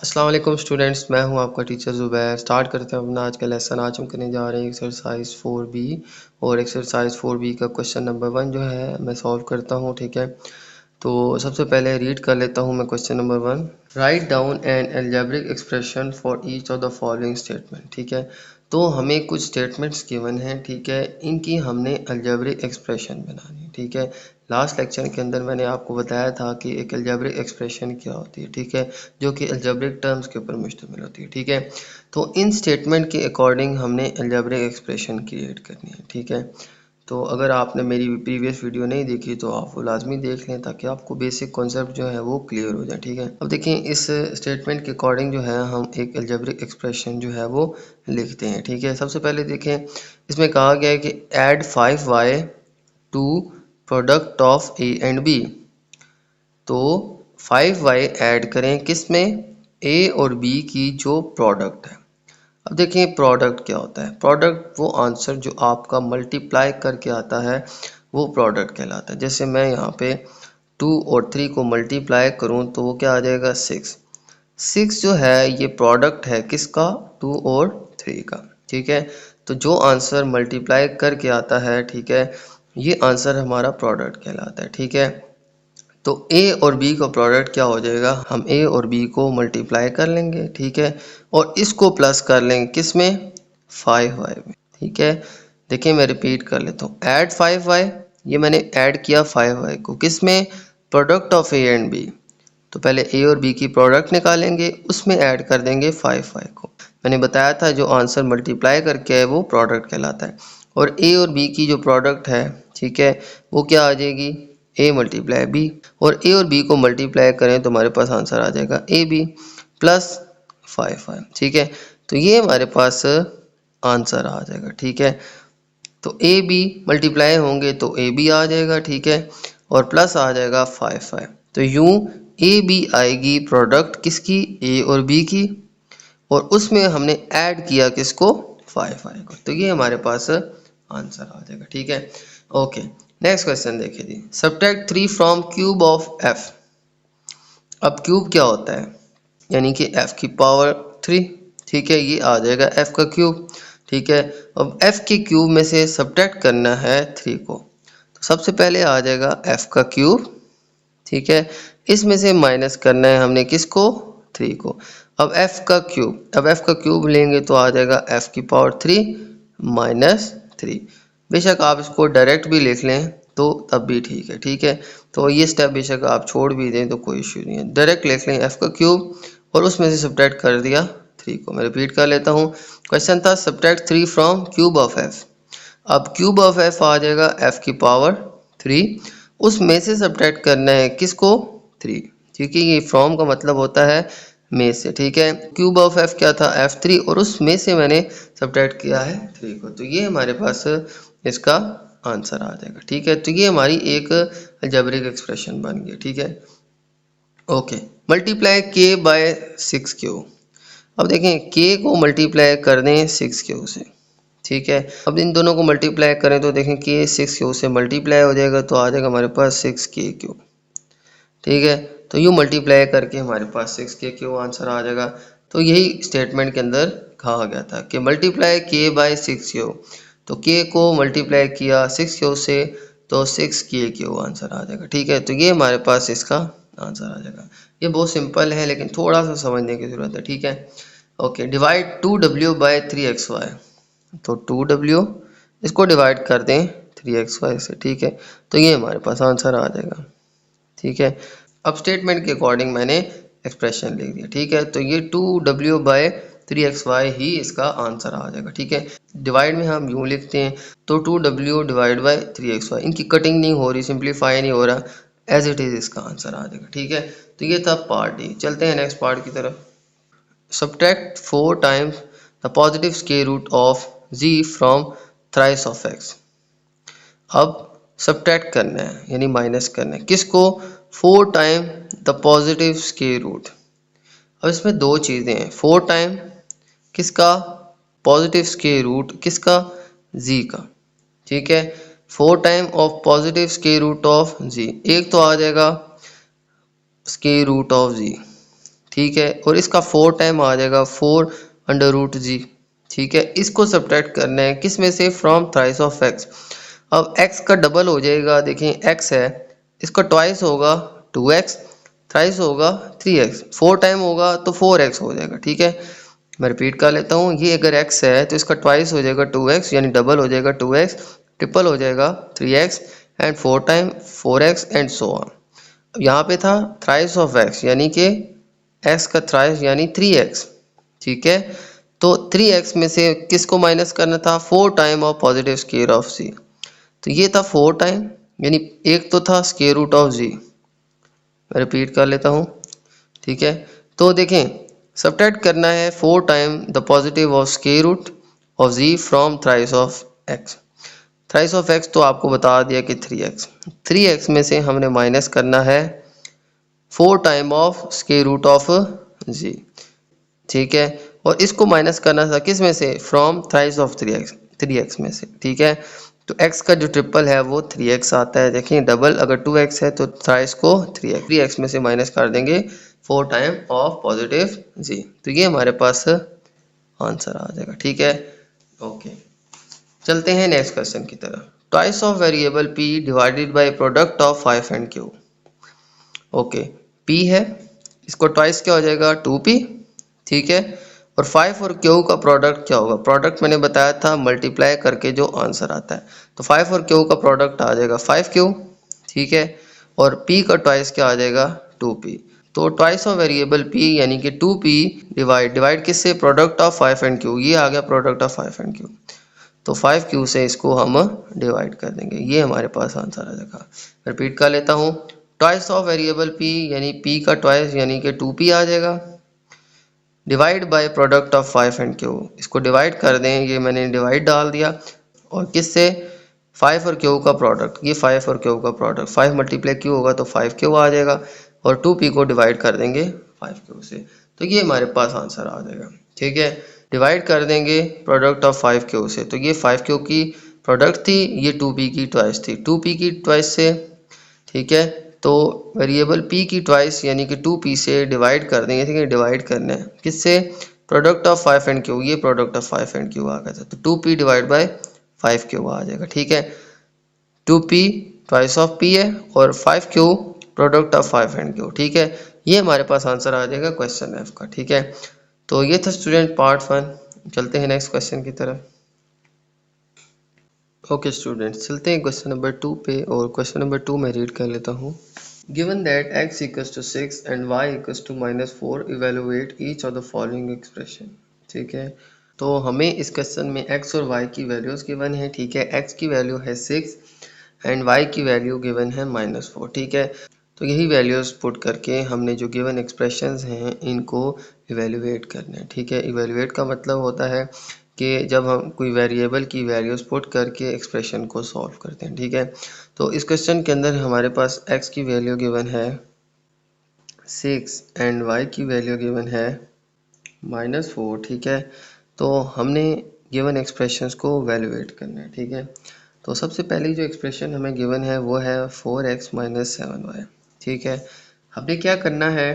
अस्सलाम वालेकुम स्टूडेंट्स, मैं हूं आपका टीचर ज़ुबैर। स्टार्ट करते हैं अपना आज का लेसन। आज हम करने जा रहे हैं एक्सरसाइज 4B और एक्सरसाइज 4B का क्वेश्चन नंबर 1 जो है मैं सॉल्व करता हूं। ठीक है, तो सबसे पहले रीड कर लेता हूं मैं question number 1। Write down N algebraic expression for each of the following statement. ठीक है, तो हमें कुछ स्टेटमेंट्स गिवन हैं। ठीक है, इनकी हमने अलजेब्रिक एक्सप्रेशन बनानी है। ठीक है, लास्ट लेक्चर के अंदर मैंने आपको बताया था कि एक अलजेब्रिक एक्सप्रेशन क्या होती है। ठीक है, जो कि अलजेब्रिक टर्म्स के ऊपर मुश्तमिल होती है। ठीक है, तो इन स्टेटमेंट के अकॉर्डिंग हमने अलजेब्रिक एक्सप्रेशन क्रिएट करनी है। ठीक है, तो अगर आपने मेरी प्रीवियस वीडियो नहीं देखी तो आप वो लाजमी देख लें ताकि आपको बेसिक कॉन्सेप्ट जो है वो क्लियर हो जाए। ठीक है, अब देखिए इस स्टेटमेंट के अकॉर्डिंग जो है हम एक अलजेब्रिक एक्सप्रेशन जो है वो लिखते हैं। ठीक है, सबसे पहले देखें, इसमें कहा गया है कि add 5y to product of A and B. तो 5y ऐड करें किस में, ए और बी की जो प्रोडक्ट है। अब देखें प्रोडक्ट क्या होता है। प्रोडक्ट वो आंसर जो आपका मल्टीप्लाई करके आता है वो प्रोडक्ट कहलाता है। जैसे मैं यहाँ पे 2 और 3 को मल्टीप्लाई करूँ तो वो क्या आ जाएगा 6 जो है ये प्रोडक्ट है किसका, 2 और 3 का। ठीक है, तो जो आंसर मल्टीप्लाई करके आता है, ठीक है, ये आंसर हमारा प्रोडक्ट कहलाता है। ठीक है, तो ए और बी का प्रोडक्ट क्या हो जाएगा, हम ए और बी को मल्टीप्लाई कर लेंगे। ठीक है, और इसको प्लस कर लेंगे किस में, 5y में। ठीक है, देखिए मैं रिपीट कर लेता हूँ, ऐड 5y, ये मैंने ऐड किया 5y को किस में, product of A and B. तो पहले ए और बी की प्रोडक्ट निकालेंगे, उसमें ऐड कर देंगे 5y को। मैंने बताया था जो आंसर मल्टीप्लाई करके है वो प्रोडक्ट कहलाता है। और ए और बी की जो प्रोडक्ट है, ठीक है, वो क्या आ जाएगी, ए मल्टीप्लाई बी। और ए और बी को मल्टीप्लाई करें तो हमारे पास आंसर आ जाएगा ए बी प्लस 5y। ठीक है, तो ये हमारे पास आंसर आ जाएगा। ठीक है, तो ए बी मल्टीप्लाई होंगे तो ए बी आ जाएगा। ठीक है, और प्लस आ जाएगा 5y। तो यूं ए बी आएगी प्रोडक्ट किसकी, ए और बी की, और उसमें हमने ऐड किया किसको, 5y को। तो ये हमारे पास आंसर आ जाएगा। ठीक है, ओके, नेक्स्ट क्वेश्चन देखिए जी, subtract 3 from cube of f। अब क्यूब क्या होता है, यानी कि f की पावर 3। ठीक है, ये आ जाएगा f का क्यूब। ठीक है, अब f के क्यूब में से सब्ट्रैक्ट करना है 3 को, तो सबसे पहले आ जाएगा f का क्यूब। ठीक है, इसमें से माइनस करना है हमने किसको, 3 को। अब f का क्यूब, अब f का क्यूब लेंगे तो आ जाएगा f की पावर 3 माइनस 3। बेशक आप इसको डायरेक्ट भी लिख लें तो तब भी ठीक है। ठीक है, तो ये स्टेप बेशक आप छोड़ भी दें तो कोई इश्यू नहीं है, डायरेक्ट लिख लें f का क्यूब और उसमें से सब्ट्रैक्ट कर दिया 3 को। मैं रिपीट कर लेता हूँ, क्वेश्चन था subtract 3 from cube of f। अब क्यूब ऑफ f आ जाएगा f की पावर 3, उसमें से सब्ट्रैक्ट करना है किसको, 3। ठीक है, ये फ्रॉम का मतलब होता है में से। ठीक है, क्यूब ऑफ f क्या था, f3, और उसमें से मैंने सब्ट्रैक्ट किया है 3 को, तो ये हमारे पास इसका आंसर आ जाएगा। ठीक है, तो ये हमारी एक अलजेब्रिक एक्सप्रेशन बन गई। ठीक है, okay, multiply k bye 6q। अब देखें k को मल्टीप्लाई कर दें 6q से। ठीक है, अब इन दोनों को मल्टीप्लाई करें तो देखें कि 6q से मल्टीप्लाई हो जाएगा तो आ जाएगा हमारे पास 6k3। ठीक है, तो यूँ मल्टीप्लाई करके हमारे पास 6k3 आंसर आ जाएगा। तो यही स्टेटमेंट के अंदर कहा गया था कि मल्टीप्लाई k बाय 6q, तो k को मल्टीप्लाई किया 6q से तो 6k3 आंसर आ जाएगा। ठीक है, तो ये हमारे पास इसका आंसर आ जाएगा। ये बहुत सिंपल है लेकिन थोड़ा सा समझने की ज़रूरत है। ठीक है, okay, divide 2w bye 3xy। तो 2w इसको डिवाइड कर दें 3xy से। ठीक है, तो ये हमारे पास आंसर आ जाएगा। ठीक है, अब स्टेटमेंट के अकॉर्डिंग मैंने एक्सप्रेशन लिख दिया। ठीक है, तो ये 2w बाय 3xy ही इसका आंसर आ जाएगा। ठीक है, डिवाइड में हम यूँ लिखते हैं, तो 2w डिवाइड बाय 3xy, इनकी कटिंग नहीं हो रही, सिंप्लीफाई नहीं हो रहा, एज इट इज़ इसका आंसर आ जाएगा। ठीक है, तो ये था पार्ट डी। चलते हैं नेक्स्ट पार्ट की तरफ। Subtract 4 times the positive square root of z from thrice of x। अब सब्ट्रैक्ट करना है यानी माइनस करना है किसको, 4 time the positive square root. अब इसमें दो चीज़ें हैं, 4 टाइम किसका, पॉजिटिव स्क्वायर रूट किसका, z का। ठीक है, 4 time of positive square root of z, एक तो आ जाएगा स्क्वायर रूट ऑफ z। ठीक है, और इसका 4 टाइम आ जाएगा 4 अंडर रूट जी। ठीक है, इसको सब्ट्रैक्ट करना है किस में से, फ्रॉम थ्राइस ऑफ एक्स। अब x का डबल हो जाएगा, देखिए x है, इसका ट्वाइस होगा 2x, थ्राइस होगा 3x, 4 टाइम होगा तो 4x हो जाएगा। ठीक है, मैं रिपीट कर लेता हूँ, ये अगर x है तो इसका ट्वाइस हो जाएगा 2x, यानी डबल हो जाएगा 2x, ट्रिपल हो जाएगा 3x, and 4 time 4x and so on. यहाँ पे था थ्राइस ऑफ x, यानी कि x का थ्राइस यानी 3x। ठीक है, तो 3x में से किसको माइनस करना था, 4 time of positive square of c। तो ये था 4 टाइम, यानी एक तो था स्क्वायर रूट ऑफ जी। मैं रिपीट कर लेता हूँ। ठीक है, तो देखें सब्ट्रैक्ट करना है 4 time the positive of square root of G from thrice of X. Thrice of X तो आपको बता दिया कि 3x, 3x में से हमने माइनस करना है 4 time of square root of G. ठीक है, और इसको माइनस करना था किस में से, from thrice of 3x, 3x में से। ठीक है, तो x का जो ट्रिपल है वो 3x आता है। देखिए डबल अगर 2x है तो थ्राइस को 3x में से माइनस कर देंगे 4 टाइम ऑफ पॉजिटिव जी, तो ये हमारे पास आंसर आ जाएगा। ठीक है, ओके, चलते हैं नेक्स्ट क्वेश्चन की तरफ। Twice of variable p divided by product of 5 and q। Okay, p है, इसको ट्वाइस क्या हो जाएगा 2p। ठीक है, और 5 और q का प्रोडक्ट क्या होगा, प्रोडक्ट मैंने बताया था मल्टीप्लाई करके जो आंसर आता है, तो 5 और q का प्रोडक्ट आ जाएगा 5q। ठीक है, और p का ट्वाइस क्या आ जाएगा 2p। तो ट्वाइस ऑफ वेरिएबल p यानी कि 2p डिवाइड किससे, प्रोडक्ट ऑफ 5 एंड q, ये आ गया प्रोडक्ट ऑफ 5 एंड q, तो 5q से इसको हम डिवाइड कर देंगे, ये हमारे पास आंसर आ जाएगा। रिपीट कर लेता हूँ, ट्वाइस ऑफ वेरिएबल p यानी p का ट्वाइस यानी कि 2p आ जाएगा, divide by product of 5 and q, इसको डिवाइड कर दें, ये मैंने डिवाइड डाल दिया, और किससे, 5 और q का प्रोडक्ट, ये 5 और q का प्रोडक्ट, 5 मल्टीप्लाई q होगा तो 5q आ जाएगा, और 2p को डिवाइड कर देंगे 5q से, तो ये हमारे पास आंसर आ जाएगा। ठीक है, डिवाइड कर देंगे प्रोडक्ट ऑफ 5q से, तो ये 5q की प्रोडक्ट थी, ये 2p की ट्वाइस थी, 2p की ट्वाइस से। ठीक है, तो वेरिएबल p की ट्वाइस यानी कि 2p से डिवाइड कर देंगे। ठीक है, डिवाइड करना है किससे, प्रोडक्ट ऑफ 5 एंड q, ये प्रोडक्ट ऑफ 5 एंड q आ गया था, तो 2p डिवाइड बाय 5q आ जाएगा। ठीक है, 2p ट्वाइस ऑफ p है और 5q product of 5 and q। ठीक है, ये हमारे पास आंसर आ जाएगा क्वेश्चन एफ का। ठीक है, तो ये था स्टूडेंट पार्ट 1। चलते हैं नेक्स्ट क्वेश्चन की तरफ। ओके स्टूडेंट्स, चलते हैं क्वेश्चन नंबर 2 पे, और क्वेश्चन नंबर 2 मैं रीड कर लेता हूँ। Given that x equals to 6 and y equals to -4, evaluate each of the following expression। ठीक है, तो हमें इस क्वेश्चन में x और y की वैल्यूज गिवन है। ठीक है, x की वैल्यू है 6 एंड y की वैल्यू गिवन है -4। ठीक है, तो यही वैल्यूज पुट करके हमने जो गिवन एक्सप्रेशंस हैं इनको इवेल्युएट करना है। ठीक है, इवेल्युएट का मतलब होता है कि जब हम कोई वेरिएबल की वैल्यूज पुट करके एक्सप्रेशन को सॉल्व करते हैं। ठीक है, तो इस क्वेश्चन के अंदर हमारे पास x की वैल्यू गिवन है 6 एंड y की वैल्यू गिवन है -4। ठीक है, तो हमने गिवन एक्सप्रेशंस को वैल्यूएट करना है। ठीक है, तो सबसे पहली जो एक्सप्रेशन हमें गिवन है वो है 4x - 7y। ठीक है, हमने क्या करना है,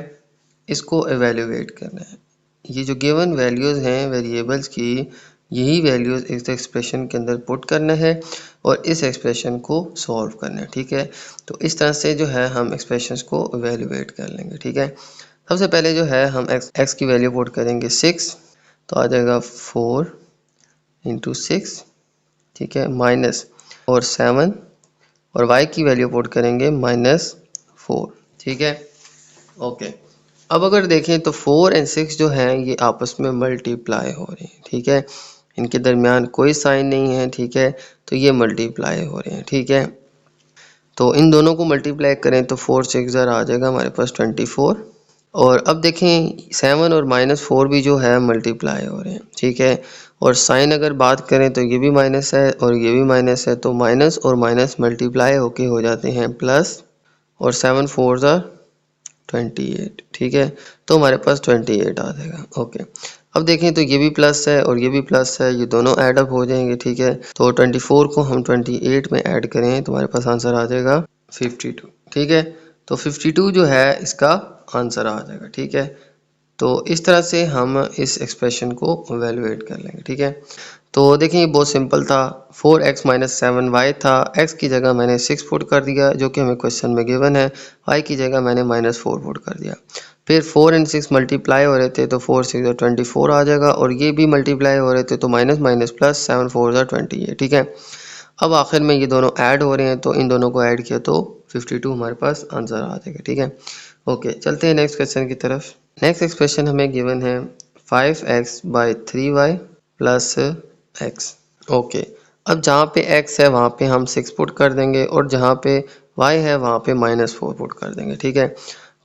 इसको एवेल्युएट करना है। ये जो गिवन वैल्यूज़ हैं वेरिएबल्स की, यही वैल्यूज़ इस एक्सप्रेशन के अंदर पुट करना है और इस एक्सप्रेशन को सॉल्व करना है। ठीक है, तो इस तरह से जो है हम एक्सप्रेशंस को एवेल्युएट कर लेंगे। ठीक है, सबसे पहले जो है हम x की वैल्यू पुट करेंगे 6, तो आ जाएगा 4 × 6। ठीक है, माइनस और 7, और y की वैल्यू पुट करेंगे -4। ठीक है, ओके, अब अगर देखें तो 4 और 6 जो हैं ये आपस में मल्टीप्लाई हो रहे हैं। ठीक है, इनके दरमियान कोई साइन नहीं है। ठीक है, तो ये मल्टीप्लाई हो रहे हैं। ठीक है, तो इन दोनों को मल्टीप्लाई करें तो 4 6 ज़र आ जाएगा हमारे पास 24। और अब देखें 7 और -4 भी जो है मल्टीप्लाई हो रहे हैं। ठीक है, और साइन अगर बात करें तो ये भी माइनस है और ये भी माइनस है, तो माइनस और माइनस मल्टीप्लाई होके हो जाते हैं प्लस, और 7 4 ज़र 28। ठीक है, तो हमारे पास 28 आ जाएगा। ओके, अब देखें तो ये भी प्लस है और ये भी प्लस है, ये दोनों ऐड अप हो जाएंगे। ठीक है, तो 24 को हम 28 में ऐड करें तो हमारे पास आंसर आ जाएगा 52। ठीक है, तो 52 जो है इसका आंसर आ जाएगा। ठीक है, तो इस तरह से हम इस एक्सप्रेशन को वैल्यूएट कर लेंगे, ठीक है। तो देखिए ये बहुत सिंपल था, 4x माइनस 7y था, x की जगह मैंने 6 पुट कर दिया जो कि हमें क्वेश्चन में गिवन है, y की जगह मैंने -4 पुट कर दिया। फिर 4 एंड 6 मल्टीप्लाई हो रहे थे तो 4 6 24 आ जाएगा, और ये भी मल्टीप्लाई हो रहे थे तो माइनस माइनस प्लस 7 4 20 है, ठीक है। अब आखिर में ये दोनों ऐड हो रहे हैं तो इन दोनों को ऐड किया तो 52 हमारे पास आंसर आ जाएगा, ठीक है। ओके, चलते हैं नेक्स्ट क्वेश्चन की तरफ। नेक्स्ट एक्सप्रेशन हमें गिवन है 5x by 3y plus x। Okay, अब जहाँ पे x है वहाँ पे हम 6 पुट कर देंगे, और जहाँ पे y है वहाँ पे -4 पुट कर देंगे, ठीक है।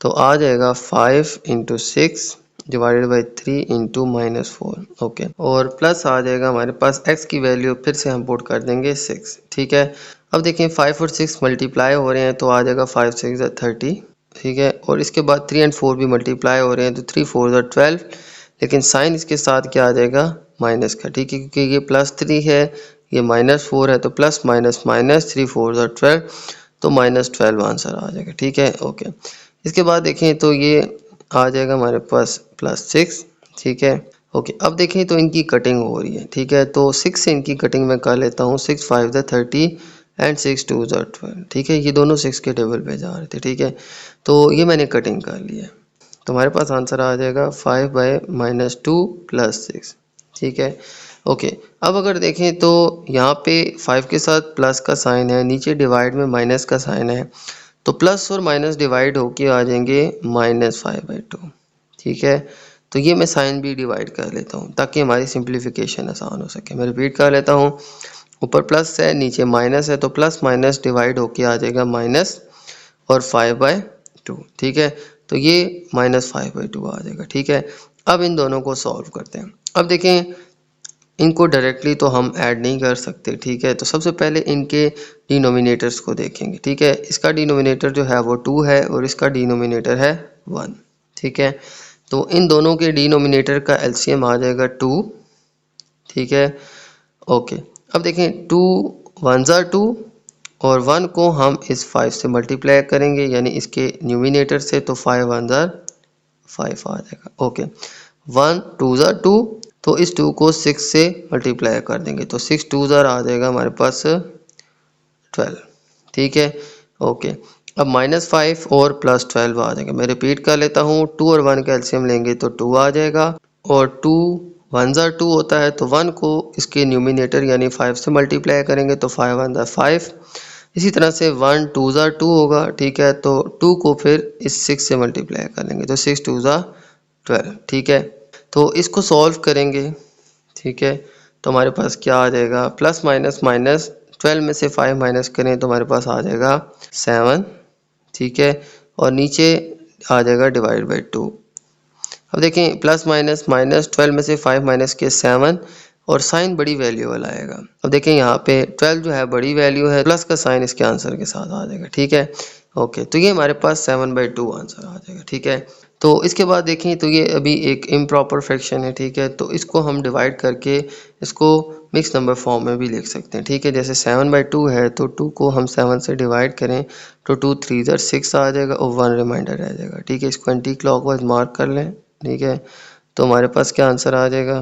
तो आ जाएगा 5 into 6 divided by 3 into -4। Okay, और प्लस आ जाएगा हमारे पास x की वैल्यू फिर से हम पुट कर देंगे 6, ठीक है। अब देखें 5 और 6 मल्टीप्लाई हो रहे हैं तो आ जाएगा 5 6 30, ठीक है। और इसके बाद 3 एंड 4 भी मल्टीप्लाई हो रहे हैं तो 3 4 12, लेकिन साइन इसके साथ क्या आ जाएगा, माइनस का, ठीक है, क्योंकि ये +3 है, ये -4 है, तो प्लस माइनस माइनस 3 4 12, तो -12 आंसर आ जाएगा, ठीक है। ओके, इसके बाद देखें तो ये आ जाएगा हमारे पास +6, ठीक है। ओके, अब देखें तो इनकी कटिंग हो रही है, ठीक है। तो 6 से इनकी कटिंग मैं कर लेता हूँ, 6 5 30 एंड 6 2 12, ठीक है। ये दोनों 6 के टेबल पे जा रहे थे, ठीक है। तो ये मैंने कटिंग कर ली है, तो हमारे पास आंसर आ जाएगा 5 बाई -2 प्लस 6, ठीक है। ओके, अब अगर देखें तो यहाँ पे 5 के साथ प्लस का साइन है, नीचे डिवाइड में माइनस का साइन है, तो प्लस और माइनस डिवाइड होके आ जाएंगे -5/2, ठीक है। तो ये मैं साइन भी डिवाइड कर लेता हूँ ताकि हमारी सिंप्लीफिकेशन आसान हो सके। मैं रिपीट कर लेता हूँ, ऊपर प्लस है नीचे माइनस है, तो प्लस माइनस डिवाइड होके आ जाएगा माइनस और 5/2, ठीक है। तो ये -5/2 आ जाएगा, ठीक है। अब इन दोनों को सॉल्व करते हैं। अब देखें इनको डायरेक्टली तो हम ऐड नहीं कर सकते, ठीक है। तो सबसे पहले इनके डिनोमिनेटर्स को देखेंगे, ठीक है। इसका डिनोमिनेटर जो है वो 2 है और इसका डिनोमिनेटर है 1, ठीक है। तो इन दोनों के डिनोमिनेटर का एलसीएम आ जाएगा 2, ठीक है। ओके, अब देखें 2 1 ज़ा 2 और 1 को हम इस 5 से मल्टीप्लाई करेंगे, यानी इसके न्यूमिनेटर से, तो 5 1 ज़ा 5 आ जाएगा। ओके, 1 2 ज़ा 2, तो इस 2 को 6 से मल्टीप्लाई कर देंगे, तो 6 2 ज़ा आ जाएगा हमारे पास 12, ठीक है। ओके, अब -5 और +12 आ जाएगा। मैं रिपीट कर लेता हूँ, 2 और 1 का एलसीएम लेंगे तो 2 आ जाएगा, और 2 1 ज़ा 2 होता है, तो 1 को इसके न्यूमिनेटर यानी 5 से मल्टीप्लाई करेंगे तो 5 1 ज़ा 5। इसी तरह से 1 2 ज़ा 2 होगा, ठीक है। तो 2 को फिर इस 6 से मल्टीप्लाई कर लेंगे, तो 6 2 ज़ा 12, ठीक है। तो इसको सॉल्व करेंगे, ठीक है। तो हमारे पास क्या आ जाएगा, प्लस माइनस माइनस 12 में से 5 माइनस करें तो हमारे पास आ जाएगा 7, ठीक है। और नीचे आ जाएगा डिवाइड बाई 2। अब देखें प्लस माइनस माइनस 12 में से 5 माइनस के 7, और साइन बड़ी वैल्यू वाला आएगा। अब देखें यहाँ पे 12 जो है बड़ी वैल्यू है, प्लस का साइन इसके आंसर के साथ आ जाएगा, ठीक है। ओके, तो ये हमारे पास 7/2 आंसर आ जाएगा, ठीक है। तो इसके बाद देखें तो ये अभी एक इम्प्रॉपर फ्रैक्शन है, ठीक है। तो इसको हम डिवाइड करके इसको मिक्स नंबर फॉर्म में भी लिख सकते हैं, ठीक है। जैसे 7/2 है तो 2 को हम 7 से डिवाइड करें तो 2 3 ज़ा 6 आ जाएगा और 1 रिमाइंडर रह जाएगा, ठीक है। इसको एंटी क्लॉकवाइज मार्क कर लें, ठीक है। तो हमारे पास क्या आंसर आ जाएगा,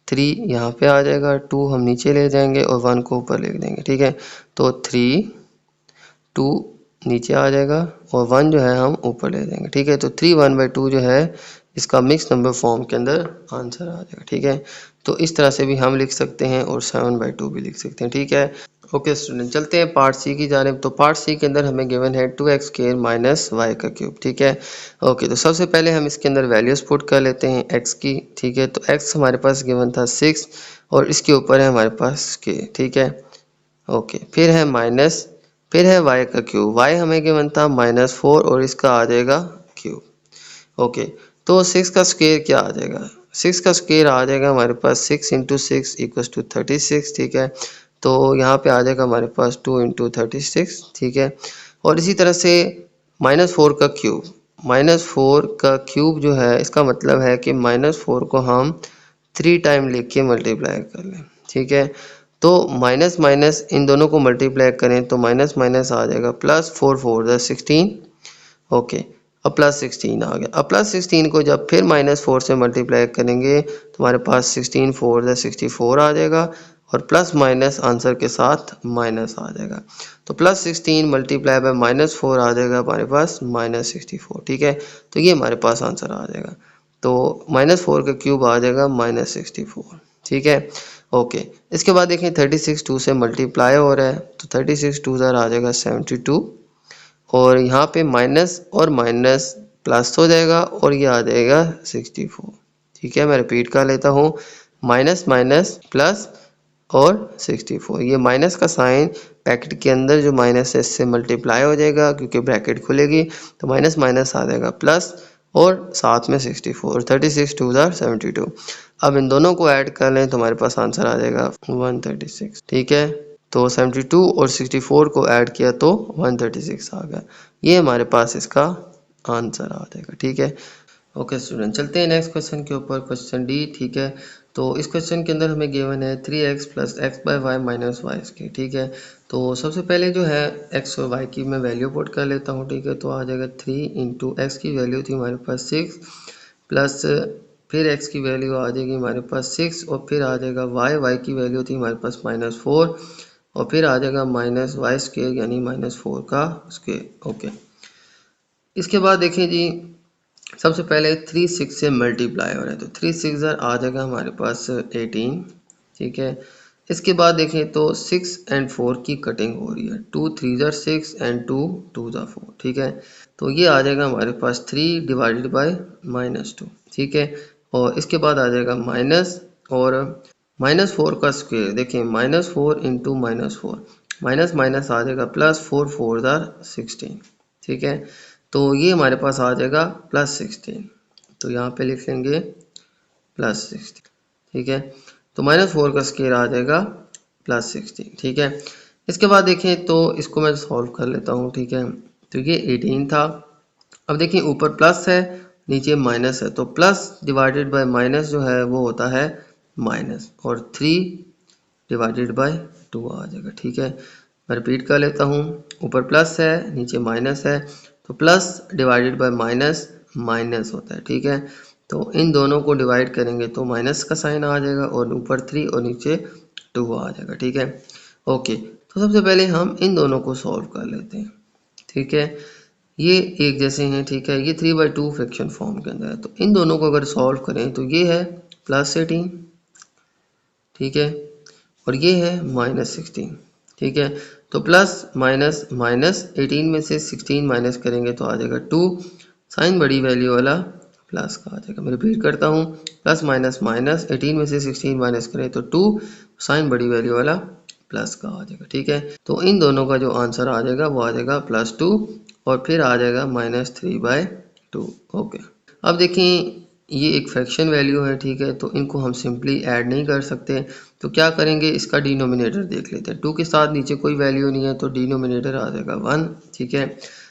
3 यहाँ पे आ जाएगा, 2 हम नीचे ले जाएंगे और 1 को ऊपर लिख देंगे, ठीक है। तो 3 2 नीचे आ जाएगा और 1 जो है हम ऊपर ले जाएंगे, ठीक है। तो 3 1/2 जो है इसका मिक्स नंबर फॉर्म के अंदर आंसर आ जाएगा, ठीक है। तो इस तरह से भी हम लिख सकते हैं और 7/2 भी लिख सकते हैं, ठीक है। ओके स्टूडेंट, चलते हैं पार्ट सी की जानिब। तो पार्ट सी के अंदर हमें गिवन है 2x² माइनस y का क्यूब, ठीक है। ओके, तो सबसे पहले हम इसके अंदर वैल्यूज पुट कर लेते हैं x की, ठीक है। तो x हमारे पास गिवन था 6 और इसके ऊपर है हमारे पास k, ठीक है। ओके, फिर है माइनस, फिर है y का क्यूब, y हमें गिवन था -4 और इसका आ जाएगा क्यूब। ओके, तो 6 का स्क्वायर क्या आ जाएगा, 6 का स्क्वायर आ जाएगा हमारे पास 6 × 6 = 36, ठीक है। तो यहाँ पे आ जाएगा हमारे पास 2 × 36, ठीक है। और इसी तरह से -4 का क्यूब, -4 का क्यूब जो है इसका मतलब है कि -4 को हम 3 टाइम लिख के मल्टीप्लाई कर लें, ठीक है। तो माइनस माइनस इन दोनों को मल्टीप्लाई करें तो माइनस माइनस आ जाएगा प्लस, 4 4 ज़ा 16, ओके। अब +16 आ गया। अब +16 को जब फिर -4 से मल्टीप्लाई करेंगे तो हमारे पास 16 4 ज़ा 64 आ जाएगा और प्लस माइनस आंसर के साथ माइनस आ जाएगा। तो +16 मल्टीप्लाई बाय -4 आ जाएगा हमारे पास -64। ठीक है, तो ये हमारे पास आंसर आ जाएगा। तो -4 का क्यूब आ जाएगा -64। ठीक है, ओके। इसके बाद देखें 36 2 से मल्टीप्लाई हो रहा है तो 36 2 ज़ा आ जाएगा 72 और यहाँ पे माइनस और माइनस प्लस हो जाएगा और ये आ जाएगा 64। ठीक है, मैं रिपीट कर लेता हूँ, माइनस माइनस प्लस और 64। ये माइनस का साइन ब्रैकेट के अंदर जो माइनस है इससे मल्टीप्लाई हो जाएगा क्योंकि ब्रैकेट खुलेगी तो माइनस माइनस आ जाएगा प्लस और साथ में 64। 36 2 ज़ा 72। अब इन दोनों को ऐड कर लें तो हमारे पास आंसर आ जाएगा 136। ठीक है, तो 72 और 64 को ऐड किया तो 136 आ गया। ये हमारे पास इसका आंसर आ जाएगा। ठीक है, ओके स्टूडेंट, चलते हैं नेक्स्ट क्वेश्चन के ऊपर, क्वेश्चन डी। ठीक है, तो इस क्वेश्चन के अंदर हमें गिवन है 3x + x/y - y²। ठीक है, तो सबसे पहले जो है x और y की मैं वैल्यू पुट कर लेता हूँ। ठीक है, तो आ जाएगा 3 × x की वैल्यू थी हमारे पास 6 प्लस फिर x की वैल्यू आ जाएगी हमारे पास 6 और फिर आ जाएगा y की वैल्यू थी हमारे पास -4 और फिर आ जाएगा -y² यानी -4 का स्क्वायर। ओके, इसके बाद देखिए जी, सबसे पहले 3 6 से मल्टीप्लाई हो रहा है तो 3 6 ज़ा आ जाएगा हमारे पास 18। ठीक है, इसके बाद देखें तो 6 और 4 की कटिंग हो रही है, 2 3 ज़ा 6 और 2 2 ज़ा 4। ठीक है, तो ये आ जाएगा हमारे पास 3 डिवाइडेड बाय -2। ठीक है, और इसके बाद आ जाएगा माइनस और -4 का स्क्वायर। देखिए -4 × -4 माइनस माइनस आ जाएगा प्लस 4 4 ज़ा 16। ठीक है, तो ये हमारे पास आ जाएगा +16, तो यहाँ पे लिख लेंगे +16। ठीक है, तो -4 का स्क्वायर आ जाएगा +16। ठीक है, इसके बाद देखें तो इसको मैं सॉल्व कर लेता हूँ। ठीक है, तो ये 18 था। अब देखिए ऊपर प्लस है नीचे माइनस है तो प्लस डिवाइडेड बाय माइनस जो है वो होता है माइनस और 3 डिवाइडेड बाय 2 आ जाएगा। ठीक है, मैं रिपीट कर लेता हूँ, ऊपर प्लस है नीचे माइनस है तो plus divided by minus minus होता है। ठीक है, तो इन दोनों को डिवाइड करेंगे तो माइनस का साइन आ जाएगा और ऊपर 3 और नीचे 2 आ जाएगा। ठीक है, ओके, तो सबसे पहले हम इन दोनों को सॉल्व कर लेते हैं। ठीक है, ये एक जैसे हैं। ठीक है, ये 3/2 फ्रैक्शन फॉर्म के अंदर है तो इन दोनों को अगर सॉल्व करें तो ये है +18। ठीक है, और ये है -16। ठीक है, तो प्लस माइनस माइनस 18 में से 16 माइनस करेंगे तो आ जाएगा 2, साइन बड़ी वैल्यू वाला प्लस का आ जाएगा। मैं रिपीट करता हूँ, प्लस माइनस माइनस 18 में से 16 माइनस करें तो 2, साइन बड़ी वैल्यू वाला प्लस का आ जाएगा। ठीक है, तो इन दोनों का जो आंसर आ जाएगा वो आ जाएगा +2 और फिर आ जाएगा -3/2। ओके, अब देखें ये एक फ्रैक्शन वैल्यू है। ठीक है, तो इनको हम सिंपली ऐड नहीं कर सकते तो क्या करेंगे, इसका डिनोमिनेटर देख लेते हैं। 2 के साथ नीचे कोई वैल्यू नहीं है तो डिनोमिनेटर आ जाएगा 1। ठीक है,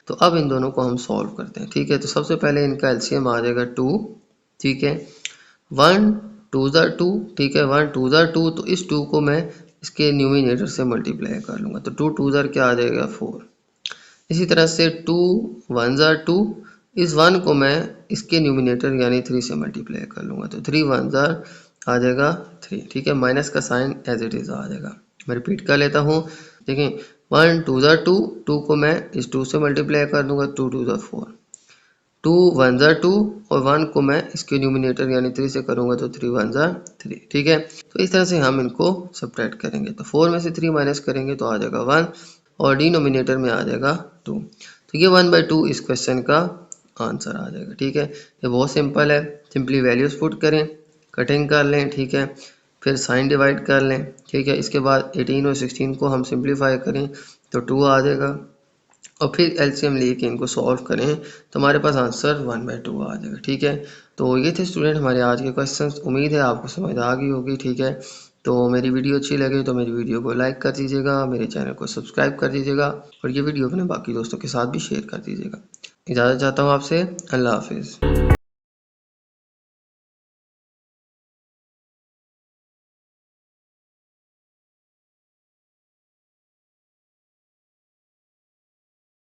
तो अब इन दोनों को हम सॉल्व करते हैं। ठीक है, तो सबसे पहले इनका एलसीएम आ जाएगा 2। ठीक है, 1 2 ज़ा 2। ठीक है, 1 2 ज़ा 2 तो इस 2 को मैं इसके न्यूमिनेटर से मल्टीप्लाई कर लूँगा तो 2 2 ज़ा क्या आ जाएगा 4। इसी तरह से 2 1 ज़ा 2, इस 1 को मैं इसके न्यूमिनेटर यानी 3 से मल्टीप्लाई कर लूँगा तो 3 1 ज़ा आ जाएगा 3। ठीक है, माइनस का साइन एज इट इज़ आ जाएगा। मैं रिपीट कर लेता हूँ, देखें 1 2 ज़ा 2, 2 को मैं इस 2 से मल्टीप्लाई कर दूँगा 2 2 ज़ा 4, 2 1 ज़ा 2 और 1 को मैं इसके न्यूमिनेटर यानी 3 से करूँगा तो 3 1 ज़ा 3। ठीक है, तो इस तरह से हम इनको सब्ट्रैक्ट करेंगे तो 4 में से 3 माइनस करेंगे तो आ जाएगा 1 और डिनोमिनेटर में आ जाएगा 2। तो ये 1/2 इस क्वेश्चन का आंसर आ जाएगा। ठीक है, ये बहुत सिंपल है, सिंपली वैल्यूज पुट करें, कटिंग कर लें। ठीक है, फिर साइन डिवाइड कर लें। ठीक है, इसके बाद 18 और 16 को हम सिंप्लीफाई करें तो 2 आ जाएगा और फिर एलसीएम लेके इनको सॉल्व करें तो हमारे पास आंसर 1/2 आ जाएगा। ठीक है, तो ये थे स्टूडेंट हमारे आज के क्वेश्चंस। उम्मीद है आपको समझ आ गई होगी। ठीक है, तो मेरी वीडियो अच्छी लगे तो मेरी वीडियो को लाइक कर दीजिएगा, मेरे चैनल को सब्सक्राइब कर दीजिएगा और ये वीडियो अपने बाकी दोस्तों के साथ भी शेयर कर दीजिएगा। इजाज़त चाहता हूँ आपसे, अल्लाह हाफिज़।